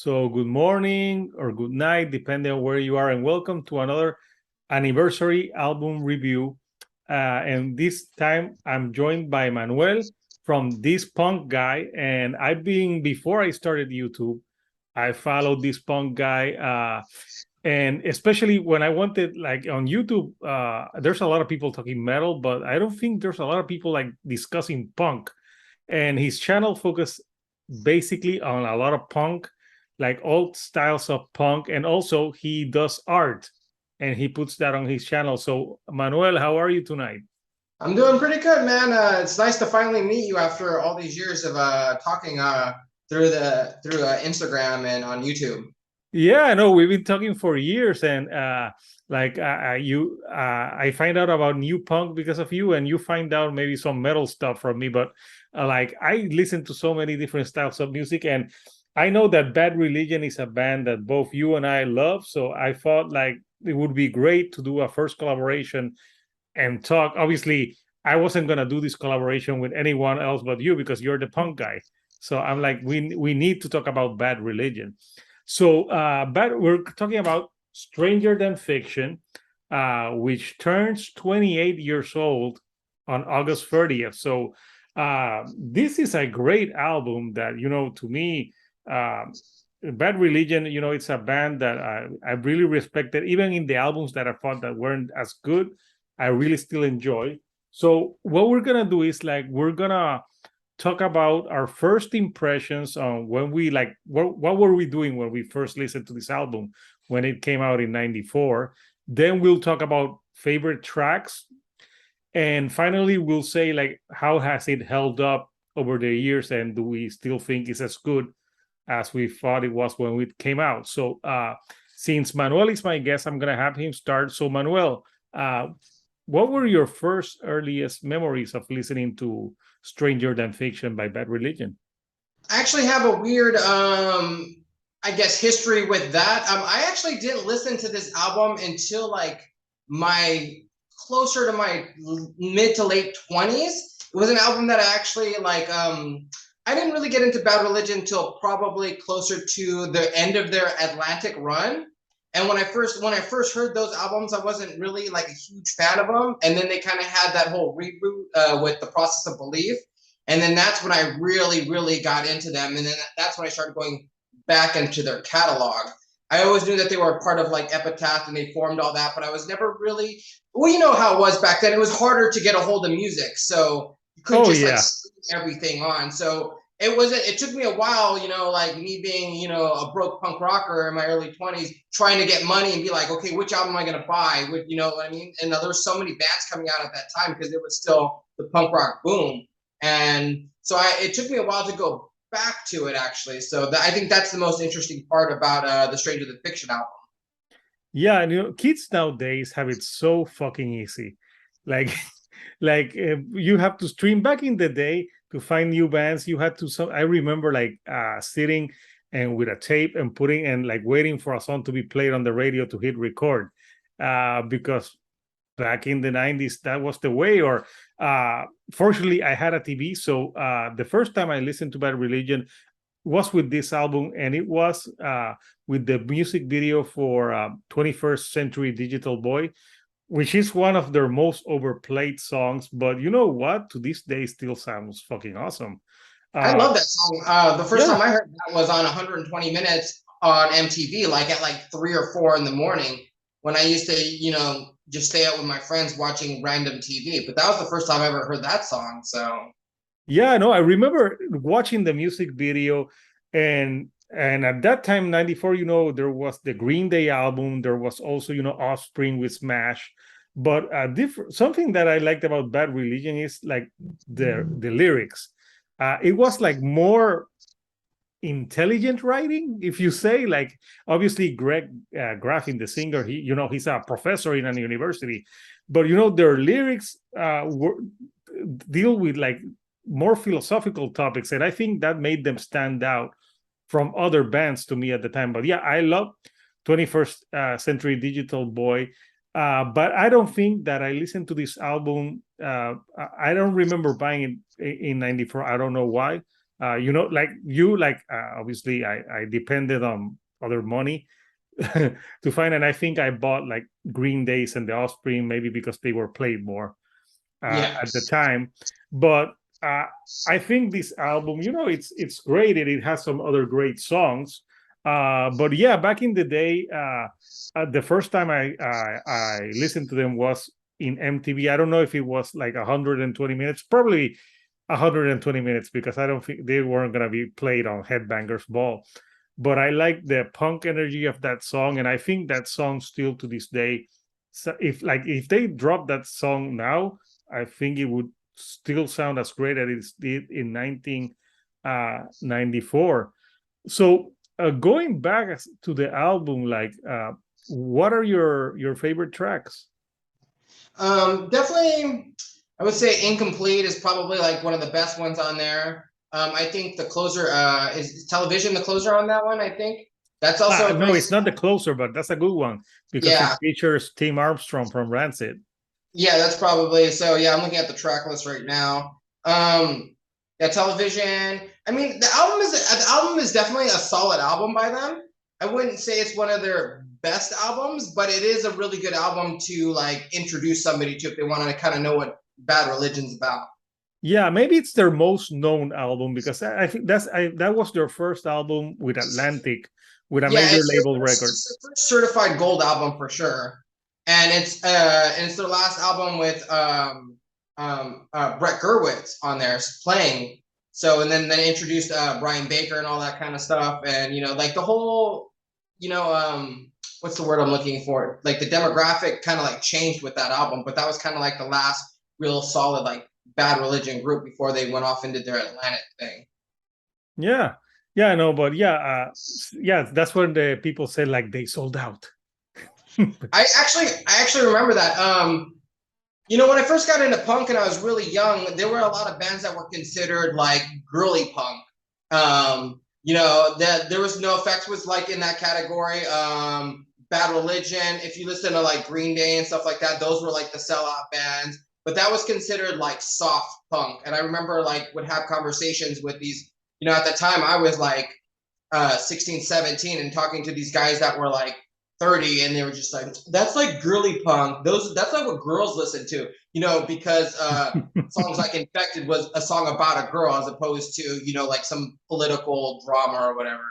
So, good morning or good night, depending on where you are, and welcome to another anniversary album review. And this time, I'm joined by Manuel from This Punk Guy. And I've been, before I started YouTube, I followed this punk guy. And especially when I wanted, like on YouTube, there's a lot of people talking metal, but I don't think there's a lot of people like discussing punk. And his channel focused basically on a lot of punk, like all styles of punk, and also he does art and he puts that on his channel. So Manuel, how are you tonight? I'm doing pretty good, man. It's nice to finally meet you after all these years of talking through Instagram and on YouTube. Yeah, no, we've been talking for years, and I find out about new punk because of you, and you find out maybe some metal stuff from me. But like I listen to so many different styles of music, and I know that Bad Religion is a band that both you and I love. So I thought like it would be great to do a first collaboration and talk. Obviously, I wasn't gonna do this collaboration with anyone else but you because you're the punk guy. So I'm like, we need to talk about Bad Religion. So we're talking about Stranger Than Fiction, which turns 28 years old on August 30th. So this is a great album that, to me, uh, Bad Religion, it's a band that I really respected, even in the albums that I thought that weren't as good. I really still enjoy. So what we're gonna do is like we're gonna talk about our first impressions on when we like what were we doing when we first listened to this album when it came out in 94. Then we'll talk about favorite tracks, and finally we'll say like how has it held up over the years, and do we still think it's as good as we thought it was when it came out. So since Manuel is my guest, I'm gonna have him start. So Manuel, uh, what were your first earliest memories of listening to Stranger Than Fiction by Bad Religion? I actually have a weird, I guess, history with that. I actually didn't listen to this album until like my closer to my mid to late 20s. It was an album that I actually like. I didn't really get into Bad Religion until probably closer to the end of their Atlantic run. And when I first heard those albums, I wasn't really like a huge fan of them. And then they kind of had that whole reboot with the Process of Belief, and then that's when I really got into them. And then that's when I started going back into their catalog. I always knew that they were a part of like Epitaph and they formed all that, but I was never really, well, you know how it was back then. It was harder to get a hold of music. So you couldn't Oh just like yeah. stick everything on. So it took me a while, like me being, a broke punk rocker in my early 20s, trying to get money and be like, okay, which album am I going to buy? You know what I mean? And there were so many bands coming out at that time because it was still the punk rock boom. And so it took me a while to go back to it, actually. So I think that's the most interesting part about the Stranger Than Fiction album. Yeah, and kids nowadays have it so fucking easy. Like you have to stream. Back in the day to find new bands, you had to I remember like sitting and with a tape and putting and like waiting for a song to be played on the radio to hit record. Because back in the 90s that was the way. Or fortunately I had a TV, so the first time I listened to Bad Religion was with this album, and it was with the music video for 21st Century Digital Boy, which is one of their most overplayed songs, but you know what, to this day still sounds fucking awesome. I uh love that song. The first yeah. time I heard that was on 120 Minutes on MTV, like at like 3 or 4 in the morning when I used to, just stay out with my friends watching random TV. But that was the first time I ever heard that song. So Yeah, no, I remember watching the music video, and at that time, 94, there was the Green Day album, there was also, Offspring with Smash. But different something that I liked about Bad Religion is like the lyrics. It was like more intelligent writing, if you say. Like obviously Greg Graffin, the singer, he's a professor in a university, but their lyrics deal with like more philosophical topics, and I think that made them stand out from other bands to me at the time. But yeah, I love 21st Century Digital Boy. But I don't think that I listened to this album. I don't remember buying it in 94. I don't know why. Like you, like obviously I depended on other money to find, and I think I bought like Green Days and the Offspring maybe because they were played more Yeah. at the time. But uh, I think this album, it's great and it has some other great songs. But yeah, back in the day, the first time I listened to them was in MTV. I don't know if it was like 120 minutes, probably 120 minutes, because I don't think they weren't gonna be played on Headbangers Ball. But I like the punk energy of that song, and I think that song still to this day. So if they drop that song now, I think it would still sound as great as it did in 1994. So going back to the album, like what are your favorite tracks? Definitely, I would say Incomplete is probably like one of the best ones on there. I think the closer is Television, the closer on that one. I think that's also a No, great it's not the song. closer, but that's a good one because it Yeah, features Tim Armstrong from Rancid. yeah, that's probably so. Yeah, I'm looking at the track list right now. Yeah, Television. I mean, the album is definitely a solid album by them. I wouldn't say it's one of their best albums, but it is a really good album to like introduce somebody to if they want to kind of know what Bad Religion's about. Yeah, maybe it's their most known album because I think that was their first album with Atlantic, with a Yeah, major label record. it's their first certified gold album for sure, and it's their last album with Brett Gurwitz on there playing. So and then they introduced Brian Baker and all that kind of stuff, and like the whole what's the word I'm looking for? Like the demographic kind of like changed with that album, but that was kind of like the last real solid like Bad Religion group before they went off into their Atlantic thing. Yeah, yeah, I know, but yeah, that's when the people say like they sold out. I actually remember that. When I first got into punk and I was really young, there were a lot of bands that were considered like girly punk. That there was No Effects was like in that category. Bad Religion, if you listen to like Green Day and stuff like that, those were like the sellout bands. But that was considered like soft punk. And I remember like would have conversations with these, at the time I was like 16, 17 and talking to these guys that were like 30 and they were just like, that's like girly punk. That's like what girls listen to, because songs like Infected was a song about a girl as opposed to, like some political drama or whatever.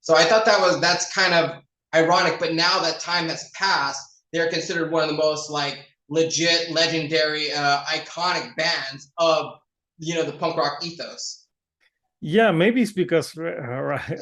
So I thought that's kind of ironic, but now that time has passed, they're considered one of the most like legit, legendary, iconic bands of, the punk rock ethos. Yeah, maybe it's because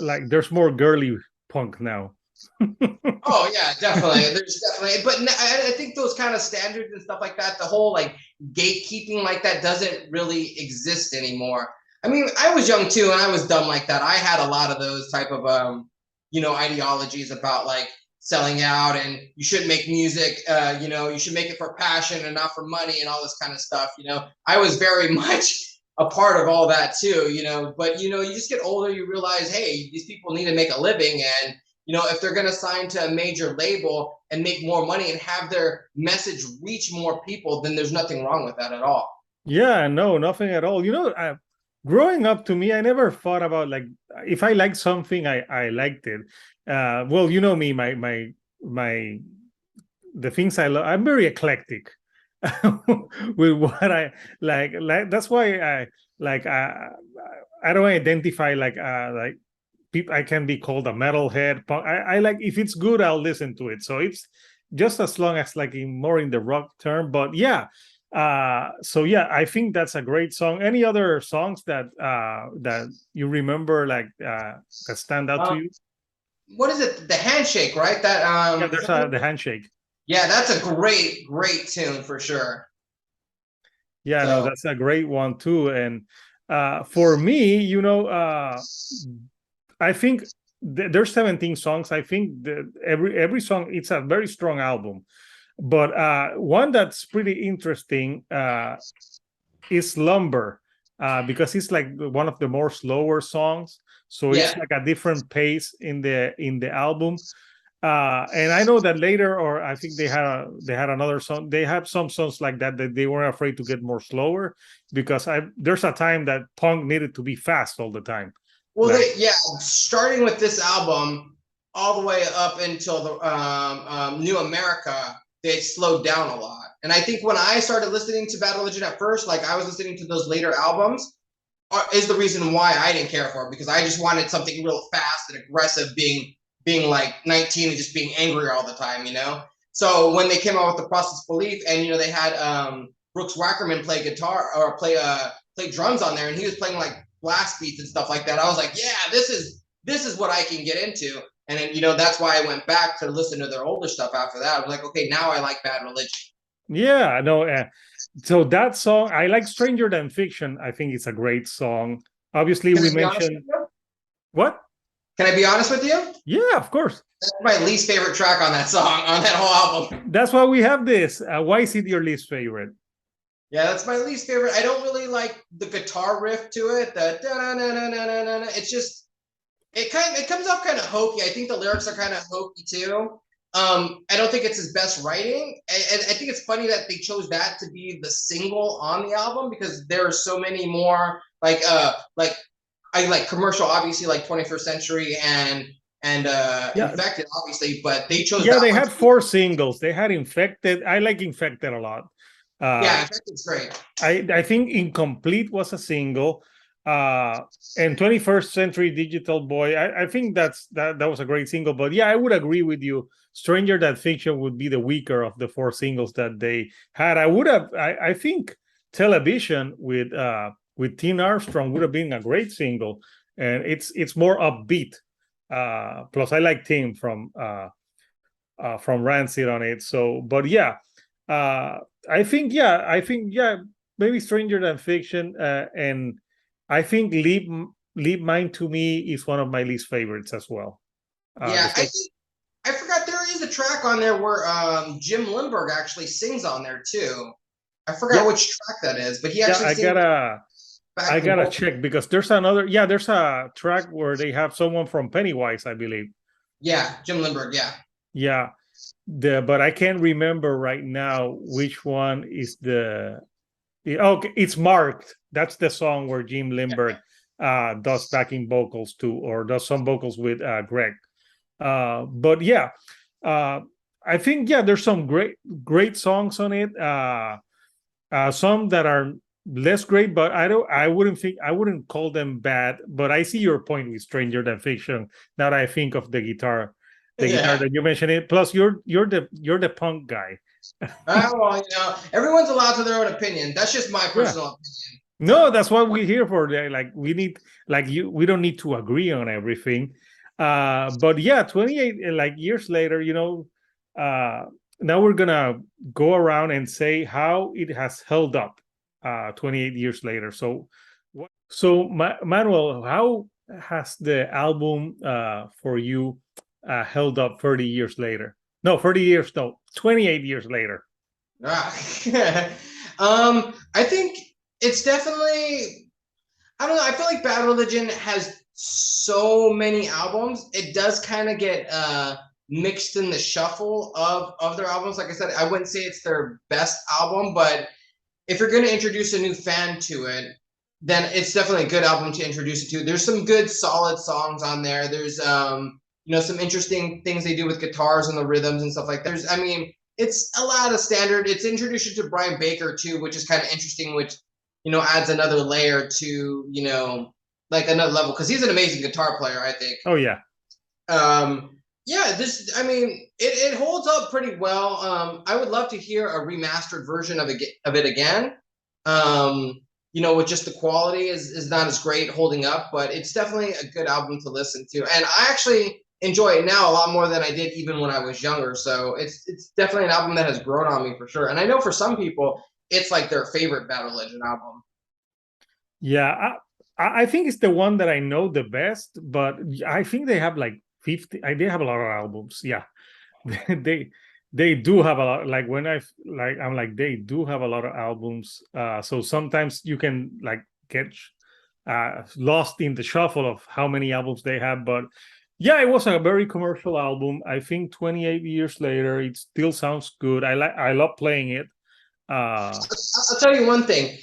like there's more girly punk now. Oh yeah, definitely. There's definitely, but I think those kind of standards and stuff like that, the whole like gatekeeping like that doesn't really exist anymore. I mean, I was young too, and I was dumb like that. I had a lot of those type of ideologies about like selling out and you shouldn't make music. You should make it for passion and not for money and all this kind of stuff. I was very much a part of all that too. But you just get older, you realize, hey, these people need to make a living and if they're going to sign to a major label and make more money and have their message reach more people, then there's nothing wrong with that at all. Yeah, no, nothing at all. Growing up, to me, I never thought about like if I liked something, I liked it. Well, you know me, my the things I love. I'm very eclectic with what I like. Like that's why I don't identify like people. I can be called a metalhead. I like if it's good, I'll listen to it. So it's just as long as like more in the rock term. But yeah, so yeah, I think that's a great song. Any other songs that you remember like that stand out to Um, you? what is it? The Handshake, right? That Yeah, there's the Handshake. yeah, that's a great tune for sure. Yeah, no, So that's a great one too. And for me, I think there's 17 songs. I think every song, it's a very strong album. But one that's pretty interesting is Lumber, because it's like one of the more slower songs. So it's yeah, like a different pace in the album. And I know that later, or I think they had another song. They have some songs like that they weren't afraid to get more slower, because there's a time that punk needed to be fast all the time. Well, Like, starting with this album all the way up until the New America, they slowed down a lot. And I think when I started listening to Bad Religion at first, like I was listening to those later albums, is the reason why I didn't care for it, because I just wanted something real fast and aggressive, being like 19 and just being angry all the time, you know? So when they came out with The Process Belief, and they had Brooks Wackerman play guitar or play drums on there, and he was playing like blast beats and stuff like that, I was like, yeah, this is what I can get into. And then that's why I went back to listen to their older stuff after that. I was like, okay, now I like Bad Religion. yeah, no. So that song, I like Stranger Than Fiction. I think it's a great song. Obviously, we mentioned what? Can I be honest with you? Yeah, of course. That's my least favorite track on that song, on that whole album. That's why we have this. Why is it your least favorite? Yeah, that's my least favorite. I don't really like the guitar riff to it. It's just it comes off kind of hokey. I think the lyrics are kind of hokey too. I don't think it's his best writing. I think it's funny that they chose that to be the single on the album, because there are so many more like I like Commercial, obviously, like 21st Century and Infected, obviously, but they chose. Yeah, they had 4 singles. They had Infected. I like Infected a lot. Yeah, Infected's great. I think Incomplete was a single. And 21st Century Digital Boy, I think that was a great single. But yeah, I would agree with you. Stranger Than Fiction would be the weaker of the 4 singles that they had. I think Television with Teen Armstrong would have been a great single, and it's more upbeat. Plus I like Tim from Rancid on it. So, but yeah, I think maybe Stranger Than Fiction, and I think Leave Mine to Me is one of my least favorites as well. I forgot there is a track on there where Jim Lindberg actually sings on there too. I forgot which track that is, but he actually I gotta check, because there's a track where they have someone from Pennywise, I believe. Yeah, Jim Lindberg, yeah. But I can't remember right now which one is okay, it's Marked. That's the song where Jim Lindberg does backing vocals to, or does some vocals with Greg. But yeah, I think there's some great songs on it. Some that are less great, but I wouldn't call them bad. But I see your point with Stranger Than Fiction. Now that I think of the guitar that you mentioned it. Plus, you're the punk guy. Well, everyone's allowed to their own opinion. That's just my personal opinion. No, that's what we're here for. Like we don't need to agree on everything. But yeah, 28 years later, now we're gonna go around and say how it has held up 28 years later. So Manuel, how has the album for you held up 30 years later? No, 28 years later. I think it's definitely, I don't know, I feel like Bad Religion has so many albums. It does kind of get mixed in the shuffle of their albums. Like I said, I wouldn't say it's their best album, but if you're going to introduce a new fan to it, then it's definitely a good album to introduce it to. There's some good solid songs on there. There's some interesting things they do with guitars and the rhythms and stuff like that. It's a lot of standard. It's introduced you to Brian Baker too, which is kind of interesting, which adds another layer to like another level, because he's an amazing guitar player, I think. Oh yeah. It holds up pretty well. I would love to hear a remastered version of it again. With just the quality is not as great holding up, but it's definitely a good album to listen to. And I actually enjoy it now a lot more than I did even when I was younger. So it's definitely an album that has grown on me for sure. And I know for some people, it's like their favorite Bad Religion album. Yeah, I think it's the one that I know the best, but I think they have like 50. They have a lot of albums. Yeah, they do have a lot. Like when I'm like, they do have a lot of albums. So sometimes you can like get lost in the shuffle of how many albums they have. But Yeah, it was a very commercial album. I think 28 years later, it still sounds good. I love playing it. I'll tell you one thing.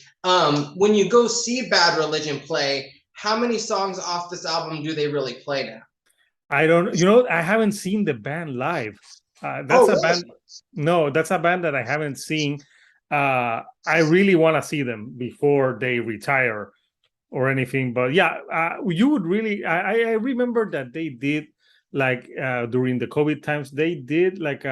When you go see Bad Religion play, how many songs off this album do they really play now? I don't, you know, I haven't seen the band live. That's Oh, a really? band. No, that's a band that I haven't seen. I really want to see them before they retire or anything. But yeah, you would really. I remember that they did like during the COVID times. They did like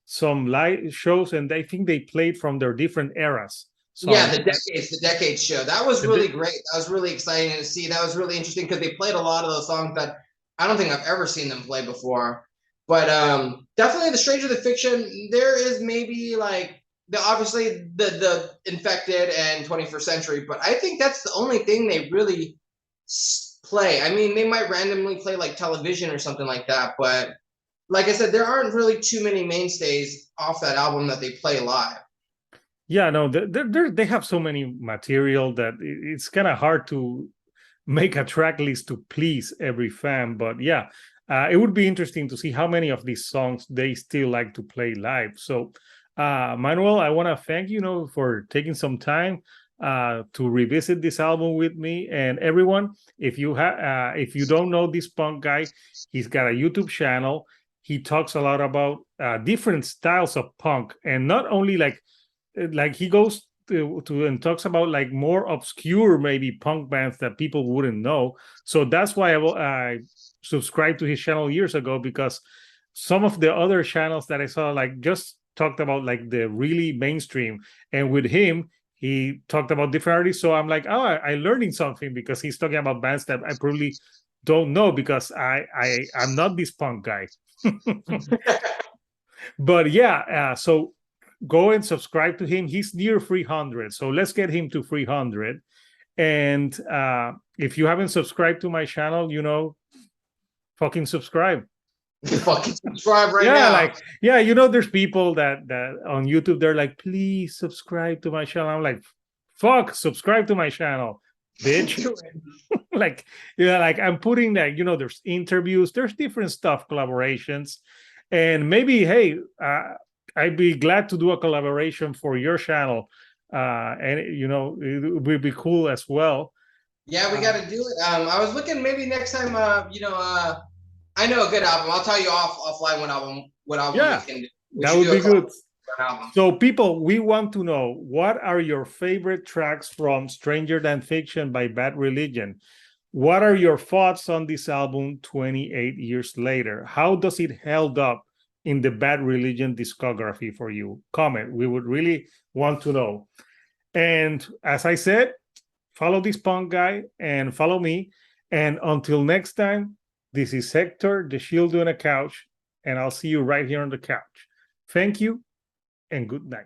some live shows, and I think they played from their different eras Yeah, songs. the Decades show. That was The- really great. That was really exciting to see. That was really interesting because they played a lot of those songs that I don't think I've ever seen them play before. But definitely the Stranger the Fiction, there is maybe like the obviously the Infected and 21st Century, but I think that's the only thing they really play. I mean, they might randomly play like Television or something like that, but like I said, there aren't really too many mainstays off that album that they play live. Yeah, no, they have so many material that it's kind of hard to make a track list to please every fan. But yeah, it would be interesting to see how many of these songs they still like to play live. So, Manuel, I want to thank you, for taking some time to revisit this album with me. And everyone, if you don't know this punk guy, he's got a YouTube channel. He talks a lot about different styles of punk, and not only like he goes to and talks about like more obscure maybe punk bands that people wouldn't know. So that's why I subscribed to his channel years ago, because some of the other channels that I saw like just talked about like the really mainstream, and with him he talked about different artists. So I'm like, oh, I'm learning something, because he's talking about bands that I probably don't know, because I'm not this punk guy. But yeah, so go and subscribe to him. He's near 300, so let's get him to 300. And if you haven't subscribed to my channel, fucking subscribe. Fucking subscribe right Yeah, now. like there's people that on YouTube, they're like, please subscribe to my channel. I'm like, fuck, subscribe to my channel, bitch. Like, yeah, like I'm putting that, there's interviews, there's different stuff, collaborations, and maybe, hey, I'd be glad to do a collaboration for your channel, and it would be cool as well. Yeah, we got to do it. I was looking maybe next time. I know a good album. I'll tell you offline what album we Yeah, can do. We that should would do a be good. album. So, people, we want to know, what are your favorite tracks from Stranger Than Fiction by Bad Religion? What are your thoughts on this album 28 years later? How does it held up in the Bad Religion discography for you? Comment. We would really want to know. And as I said, follow this punk guy and follow me. And until next time, this is Hector, the Shield on a Couch, and I'll see you right here on the couch. Thank you and good night.